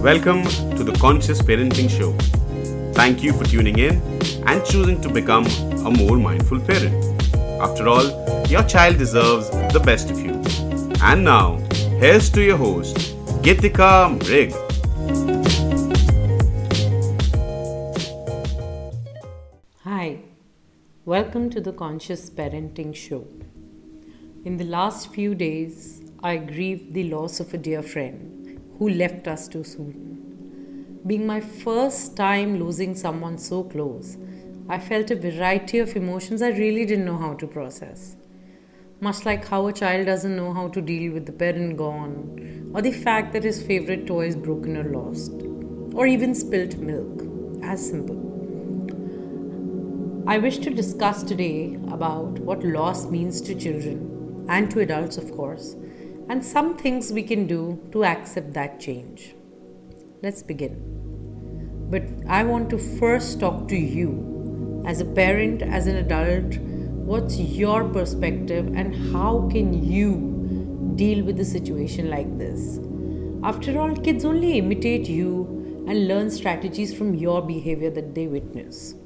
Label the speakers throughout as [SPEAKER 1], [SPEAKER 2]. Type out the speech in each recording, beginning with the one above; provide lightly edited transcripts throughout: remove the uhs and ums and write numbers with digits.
[SPEAKER 1] Welcome to the Conscious Parenting Show. Thank you for tuning in and choosing to become a more mindful parent. After all, your child deserves the best of you. And now, here's to your host, Geetika.
[SPEAKER 2] Hi, welcome to the Conscious Parenting Show. In the last few days, I grieved the loss of a dear friend who left us too soon. Being my first time losing someone so close, I felt a variety of emotions I really didn't know how to process. Much like how a child doesn't know how to deal with the parent gone, or the fact that his favorite toy is broken or lost, or even spilt milk. As simple. I wish to discuss today about what loss means to children and to adults, of course, and some things we can do to accept that change. Let's begin. But I want to first talk to you as a parent, as an adult. What's your perspective and how can you deal with a situation like this? After all, kids only imitate you and learn strategies from your behavior that they witness.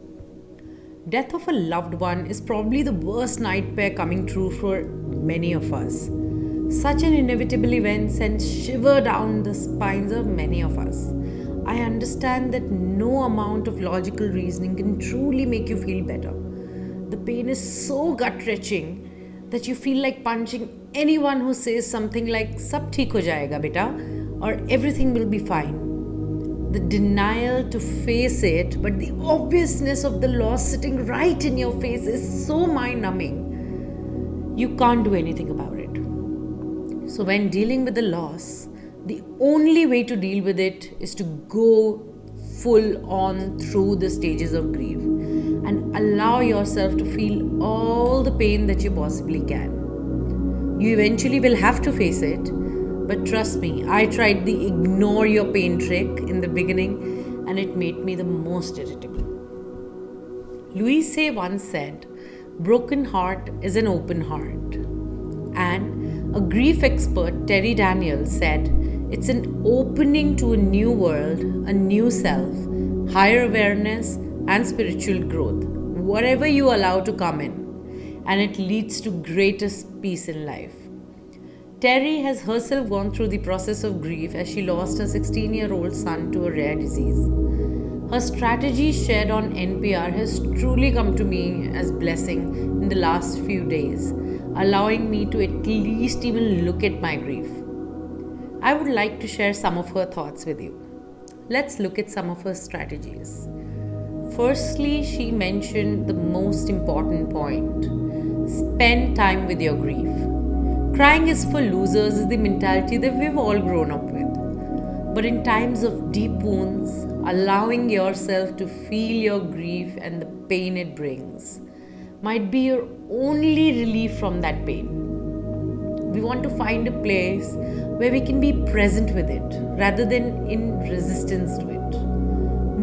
[SPEAKER 2] Death of a loved one is probably the worst nightmare coming true for many of us. Such an inevitable event sends shiver down the spines of many of us. I understand that no amount of logical reasoning can truly make you feel better. The pain is so gut-wrenching that you feel like punching anyone who says something like "Sab theek ho jayega beta" or "everything will be fine." The denial to face it, but the obviousness of the loss sitting right in your face is so mind-numbing. You can't do anything about it. So when dealing with the loss, the only way to deal with it is to go full on through the stages of grief and allow yourself to feel all the pain that you possibly can. You eventually will have to face it, but trust me, I tried the ignore your pain trick in the beginning and it made me the most irritable. Louise Hay once said, "Broken heart is an open heart." And a grief expert, Terri Daniel, said, "It's an opening to a new world, a new self, higher awareness and spiritual growth, whatever you allow to come in, and it leads to greatest peace in life." Terri has herself gone through the process of grief as she lost her 16-year-old son to a rare disease. Her strategy shared on NPR has truly come to me as blessing in the last few days, allowing me to at least even look at my grief. I would like to share some of her thoughts with you. Let's look at some of her strategies. Firstly, she mentioned the most important point: spend time with your grief. Crying is for losers is the mentality that we've all grown up with. But in times of deep wounds, allowing yourself to feel your grief and the pain it brings might be your only relief from that pain. We want to find a place where we can be present with it rather than in resistance to it.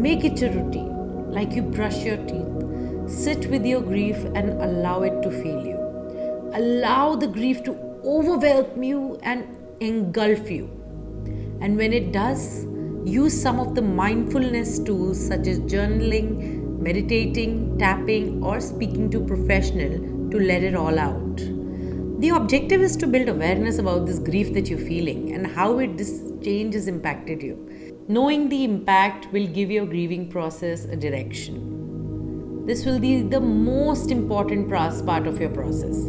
[SPEAKER 2] Make it a routine, like you brush your teeth. Sit with your grief and allow it to feel you. Allow the grief to overwhelm you and engulf you. And when it does, use some of the mindfulness tools such as journaling, meditating, tapping, or speaking to a professional to let it all out. The objective is to build awareness about this grief that you're feeling and how this change has impacted you. Knowing the impact will give your grieving process a direction. This will be the most important part of your process.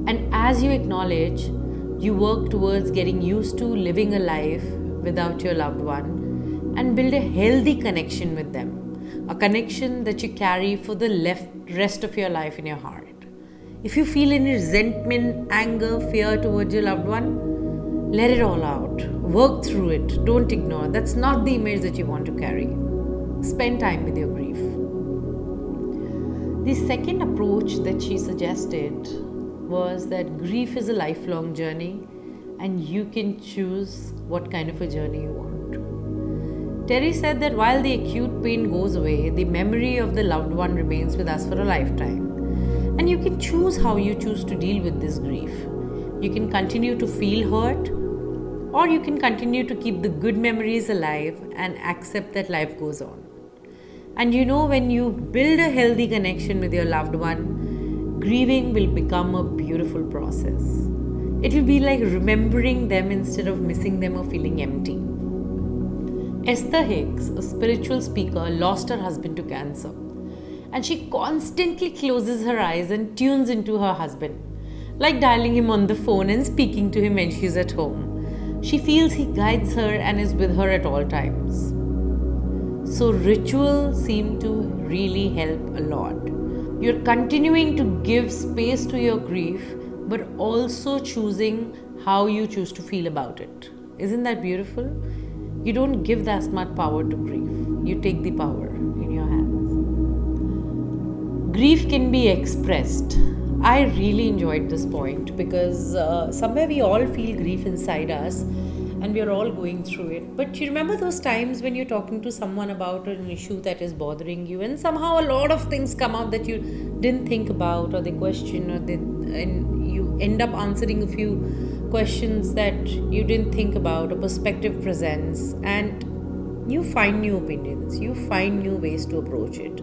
[SPEAKER 2] And as you acknowledge, you work towards getting used to living a life without your loved one and build a healthy connection with them, a connection that you carry for the rest of your life in your heart. If you feel any resentment, anger, fear towards your loved one, let it all out. Work through it. Don't ignore. That's not the image that you want to carry. Spend time with your grief. The second approach that she suggested was that grief is a lifelong journey and you can choose what kind of a journey you want. Terri said that while the acute pain goes away, the memory of the loved one remains with us for a lifetime. And you can choose how you choose to deal with this grief. You can continue to feel hurt, Or you can continue to keep the good memories alive and accept that life goes on. And when you build a healthy connection with your loved one, grieving will become a beautiful process. It will be like remembering them instead of missing them or feeling empty. Esther Hicks, a spiritual speaker, lost her husband to cancer. And she constantly closes her eyes and tunes into her husband, like dialing him on the phone and speaking to him when she's at home. She feels he guides her and is with her at all times. So rituals seem to really help a lot. You're continuing to give space to your grief, but also choosing how you choose to feel about it. Isn't that beautiful? You don't give that much power to grief. You take the power in your hands. Grief can be expressed. I really enjoyed this point because somewhere we all feel grief inside us and we are all going through it. But you remember those times when you're talking to someone about an issue that is bothering you and somehow a lot of things come out that you didn't think about, or they question, and you end up answering a few questions that you didn't think about, a perspective presents, and you find new opinions, you find new ways to approach it.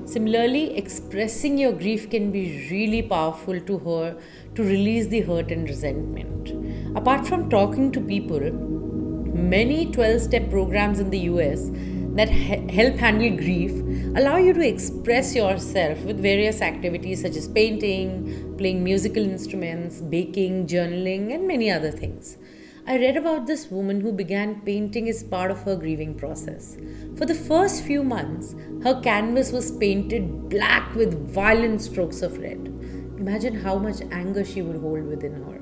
[SPEAKER 2] Similarly, expressing your grief can be really powerful to release the hurt and resentment. Apart from talking to people, many 12-step programs in the US that help handle grief allow you to express yourself with various activities such as painting, playing musical instruments, baking, journaling, and many other things. I read about this woman who began painting as part of her grieving process. For the first few months, her canvas was painted black with violent strokes of red. Imagine how much anger she would hold within her.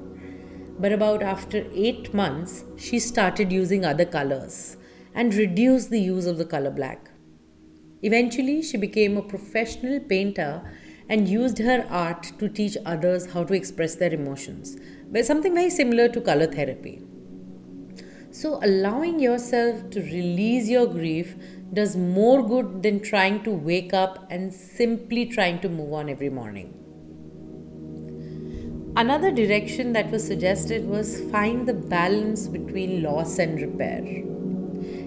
[SPEAKER 2] But about after 8 months, she started using other colors and reduced the use of the color black. Eventually, she became a professional painter and used her art to teach others how to express their emotions. Something very similar to color therapy. So, allowing yourself to release your grief does more good than trying to wake up and simply trying to move on every morning. Another direction that was suggested was find the balance between loss and repair.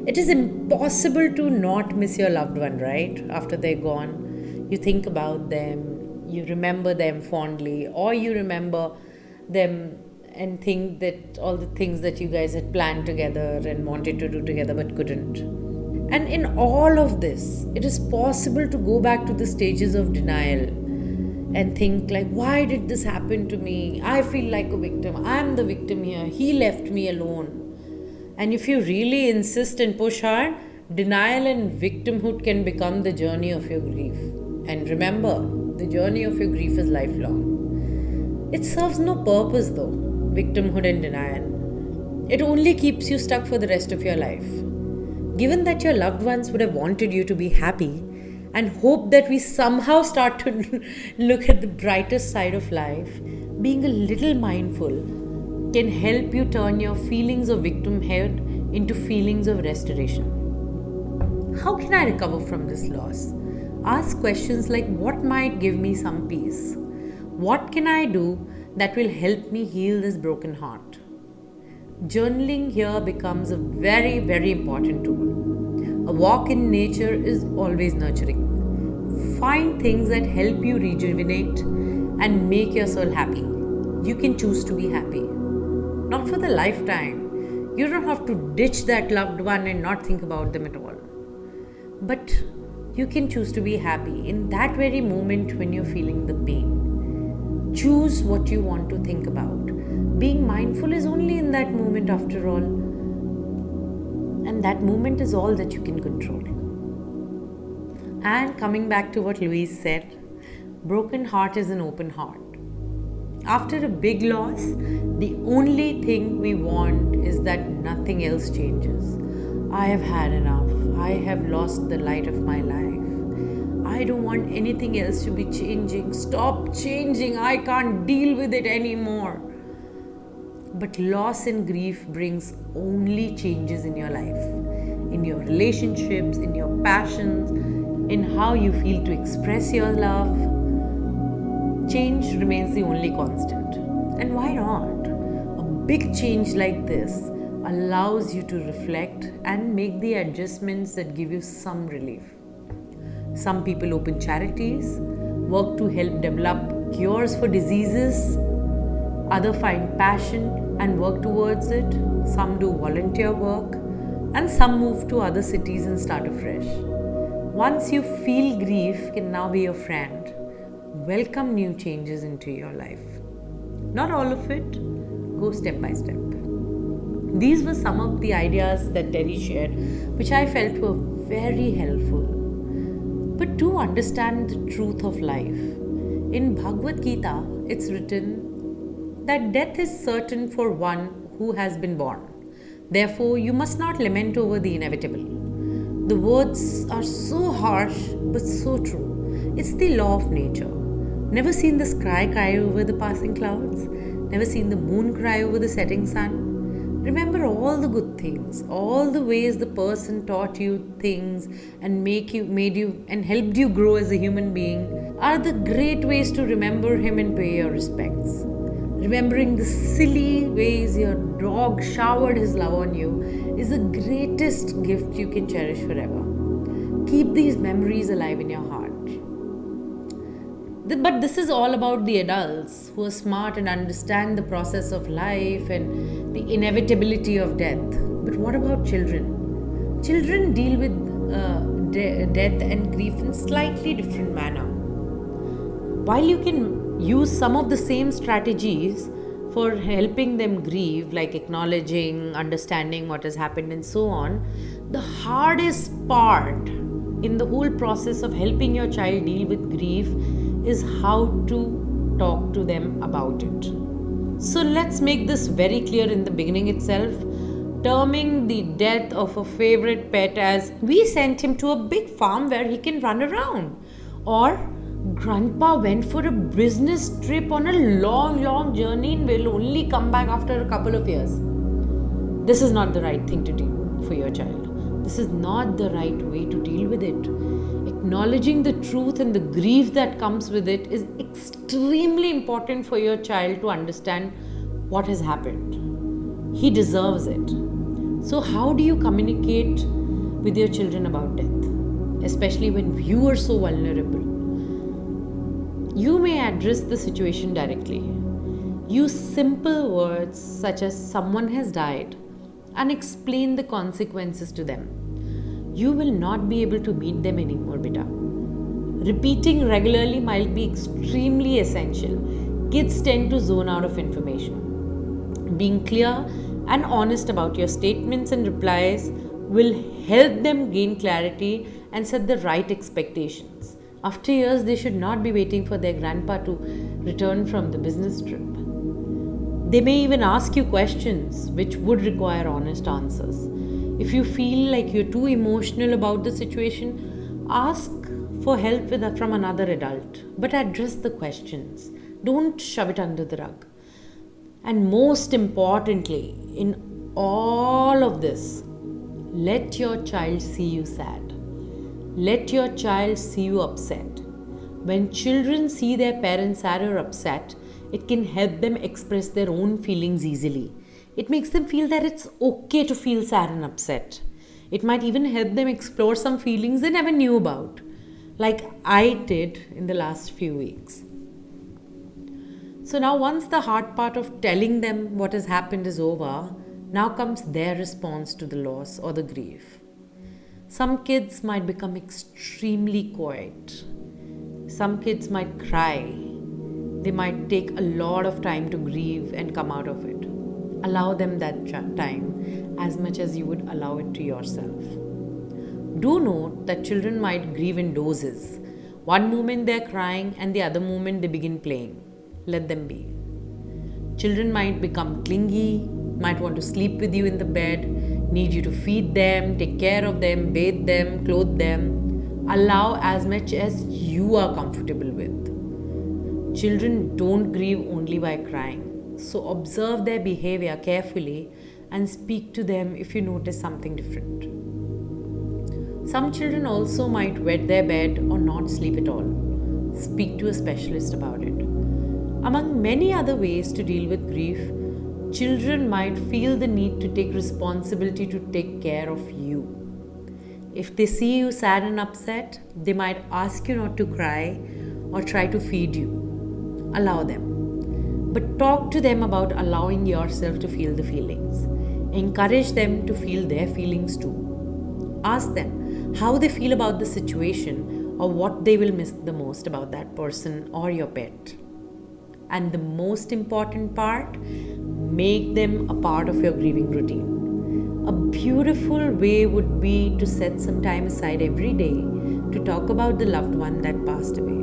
[SPEAKER 2] It is impossible to not miss your loved one, right? After they're gone, you think about them, you remember them fondly, or you remember them and think that all the things that you guys had planned together and wanted to do together but couldn't. And in all of this, it is possible to go back to the stages of denial and think like, why did this happen to me? I feel like a victim. I'm the victim here. He left me alone. And if you really insist and push hard, denial and victimhood can become the journey of your grief. And remember, the journey of your grief is lifelong. It serves no purpose though, victimhood and denial. It only keeps you stuck for the rest of your life. Given that your loved ones would have wanted you to be happy, and hope that we somehow start to look at the brightest side of life, being a little mindful can help you turn your feelings of victimhood into feelings of restoration. How can I recover from this loss? Ask questions like, what might give me some peace? What can I do that will help me heal this broken heart? Journaling here becomes a very, very important tool. A walk in nature is always nurturing. Find things that help you rejuvenate and make your soul happy. You can choose to be happy. Not for the lifetime. You don't have to ditch that loved one and not think about them at all. But you can choose to be happy in that very moment when you're feeling the pain. Choose what you want to think about. Being mindful is only in that moment after all. And that moment is all that you can control. And coming back to what Louise said, broken heart is an open heart. After a big loss, the only thing we want is that nothing else changes. I have had enough. I have lost the light of my life. I don't want anything else to be changing. Stop changing. I can't deal with it anymore. But loss and grief brings only changes in your life, in your relationships, in your passions, in how you feel to express your love. Change remains the only constant. And why not? A big change like this allows you to reflect and make the adjustments that give you some relief. Some people open charities, work to help develop cures for diseases. Others find passion and work towards it. Some do volunteer work, and some move to other cities and start afresh. Once you feel grief can now be your friend, welcome new changes into your life. Not all of it, go step by step. These were some of the ideas that Terri shared, which I felt were very helpful. But do understand the truth of life. In Bhagavad Gita, it's written that death is certain for one who has been born. Therefore, you must not lament over the inevitable. The words are so harsh but so true. It's the law of nature. Never seen the sky cry over the passing clouds? Never seen the moon cry over the setting sun? Remember all the good things, all the ways the person taught you things and made you and helped you grow as a human being are the great ways to remember him and pay your respects. Remembering the silly ways your dog showered his love on you is the greatest gift you can cherish forever. Keep these memories alive in your heart. But this is all about the adults who are smart and understand the process of life and the inevitability of death. But what about children? Children deal with death and grief in slightly different manner. While you can use some of the same strategies for helping them grieve, like acknowledging, understanding what has happened and so on, the hardest part in the whole process of helping your child deal with grief is how to talk to them about it. So let's make this very clear in the beginning itself. Terming the death of a favorite pet as we sent him to a big farm where he can run around, or Grandpa went for a business trip on a long journey and will only come back after a couple of years. This is not the right thing to do for your child. This is not the right way to deal with it. Acknowledging the truth and the grief that comes with it is extremely important for your child to understand what has happened. He deserves it. So how do you communicate with your children about death, especially when you are so vulnerable? You may address the situation directly. Use simple words such as someone has died and explain the consequences to them. You will not be able to meet them anymore, beta. Repeating regularly might be extremely essential. Kids tend to zone out of information. Being clear and honest about your statements and replies will help them gain clarity and set the right expectations. After years, they should not be waiting for their grandpa to return from the business trip. They may even ask you questions which would require honest answers. If you feel like you're too emotional about the situation, ask for help from another adult, but address the questions. Don't shove it under the rug. And most importantly, in all of this, let your child see you sad. Let your child see you upset. When children see their parents sad or upset, it can help them express their own feelings easily. It makes them feel that it's okay to feel sad and upset. It might even help them explore some feelings they never knew about, like I did in the last few weeks. So now once the hard part of telling them what has happened is over, now comes their response to the loss or the grief. Some kids might become extremely quiet. Some kids might cry. They might take a lot of time to grieve and come out of it. Allow them that time as much as you would allow it to yourself. Do note that children might grieve in doses. One moment they're crying and the other moment they begin playing. Let them be. Children might become clingy, might want to sleep with you in the bed, need you to feed them, take care of them, bathe them, clothe them. Allow as much as you are comfortable with. Children don't grieve only by crying. So observe their behavior carefully and speak to them if you notice something different. Some children also might wet their bed or not sleep at all. Speak to a specialist about it. Among many other ways to deal with grief, children might feel the need to take responsibility to take care of you. If they see you sad and upset, they might ask you not to cry or try to feed you. Allow them. But talk to them about allowing yourself to feel the feelings. Encourage them to feel their feelings too. Ask them how they feel about the situation or what they will miss the most about that person or your pet. And the most important part, make them a part of your grieving routine. A beautiful way would be to set some time aside every day to talk about the loved one that passed away.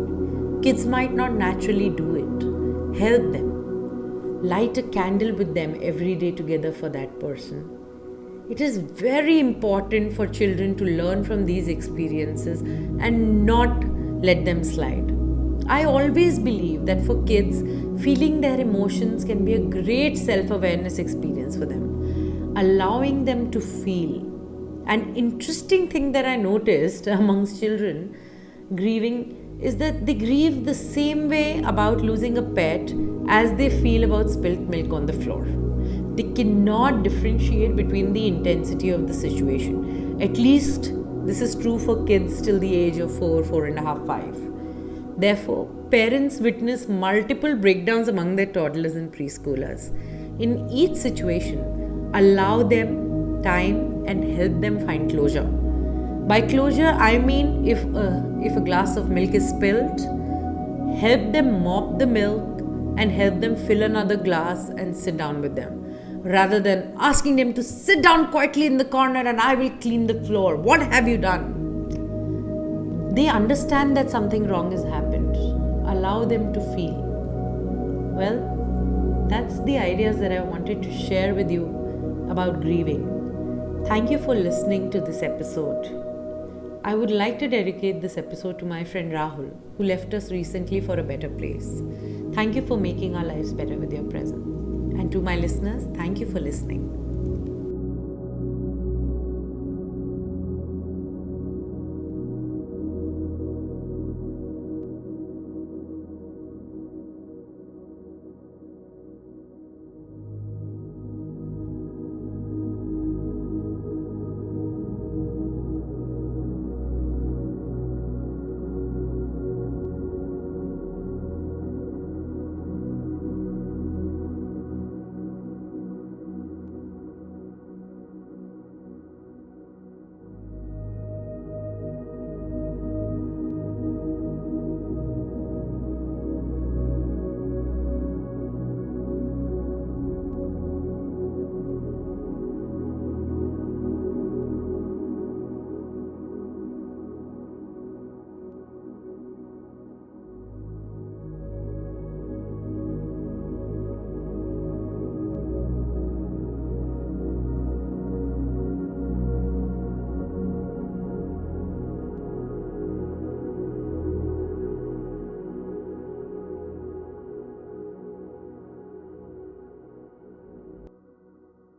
[SPEAKER 2] Kids might not naturally do it. Help them. Light a candle with them every day together for that person. It is very important for children to learn from these experiences and not let them slide. I always believe that for kids, feeling their emotions can be a great self-awareness experience for them, allowing them to feel. An interesting thing that I noticed amongst children grieving is that they grieve the same way about losing a pet as they feel about spilt milk on the floor. They cannot differentiate between the intensity of the situation. At least this is true for kids till the age of 4, 4.5, 5. Therefore, parents witness multiple breakdowns among their toddlers and preschoolers. In each situation, allow them time and help them find closure. By closure, I mean if a glass of milk is spilled, help them mop the milk and help them fill another glass and sit down with them. Rather than asking them to sit down quietly in the corner and I will clean the floor. What have you done? They understand that something wrong has happened. Allow them to feel. Well, that's the ideas that I wanted to share with you about grieving. Thank you for listening to this episode. I would like to dedicate this episode to my friend Rahul, who left us recently for a better place. Thank you for making our lives better with your presence. And to my listeners, thank you for listening.